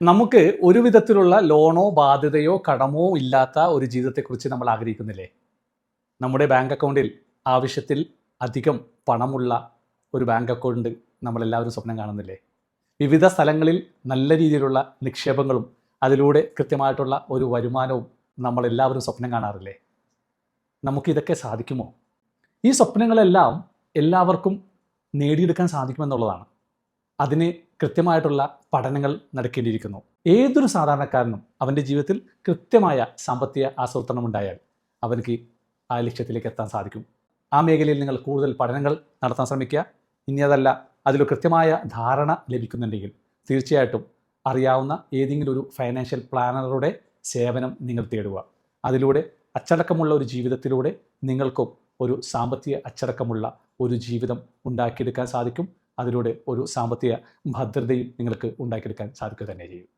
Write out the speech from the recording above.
നമുക്ക് ഒരു വിധത്തിലുള്ള ലോണോ ബാധ്യതയോ കടമോ ഇല്ലാത്ത ഒരു ജീവിതത്തെക്കുറിച്ച് നമ്മൾ ആഗ്രഹിക്കുന്നില്ലേ? നമ്മുടെ ബാങ്ക് അക്കൗണ്ടിൽ ആവശ്യത്തിൽ അധികം പണമുള്ള ഒരു ബാങ്ക് അക്കൗണ്ട് നമ്മളെല്ലാവരും സ്വപ്നം കാണുന്നില്ലേ? വിവിധ സ്ഥലങ്ങളിൽ നല്ല രീതിയിലുള്ള നിക്ഷേപങ്ങളും അതിലൂടെ കൃത്യമായിട്ടുള്ള ഒരു വരുമാനവും നമ്മളെല്ലാവരും സ്വപ്നം കാണാറില്ലേ? നമുക്കിതൊക്കെ സാധിക്കുമോ? ഈ സ്വപ്നങ്ങളെല്ലാം എല്ലാവർക്കും നേടിയെടുക്കാൻ സാധിക്കുമെന്നുള്ളതാണ്. അതിന് കൃത്യമായിട്ടുള്ള പഠനങ്ങൾ നടക്കേണ്ടിയിരിക്കുന്നു. ഏതൊരു സാധാരണക്കാരനും അവൻ്റെ ജീവിതത്തിൽ കൃത്യമായ സാമ്പത്തിക ആസൂത്രണം ഉണ്ടായാൽ അവർക്ക് ആ ലക്ഷ്യത്തിലേക്ക് എത്താൻ സാധിക്കും. ആ മേഖലയിൽ നിങ്ങൾ കൂടുതൽ പഠനങ്ങൾ നടത്താൻ ശ്രമിക്കുക. ഇനി അതല്ല, അതിൽ കൃത്യമായ ധാരണ ലഭിക്കുന്നുണ്ടെങ്കിൽ തീർച്ചയായിട്ടും അറിയാവുന്ന ഏതെങ്കിലും ഒരു ഫൈനാൻഷ്യൽ പ്ലാനറുടെ സേവനം നിങ്ങൾ തേടുക. അതിലൂടെ അച്ചടക്കമുള്ള ഒരു ജീവിതത്തിലൂടെ നിങ്ങൾക്കും ഒരു സാമ്പത്തിക അച്ചടക്കമുള്ള ഒരു ജീവിതം ഉണ്ടാക്കിയെടുക്കാൻ സാധിക്കും. അതിലൂടെ ഒരു സാമ്പത്തിക ഭദ്രതയും നിങ്ങൾക്ക് ഉണ്ടാക്കിയെടുക്കാൻ സാധിക്കുക തന്നെ ചെയ്യും.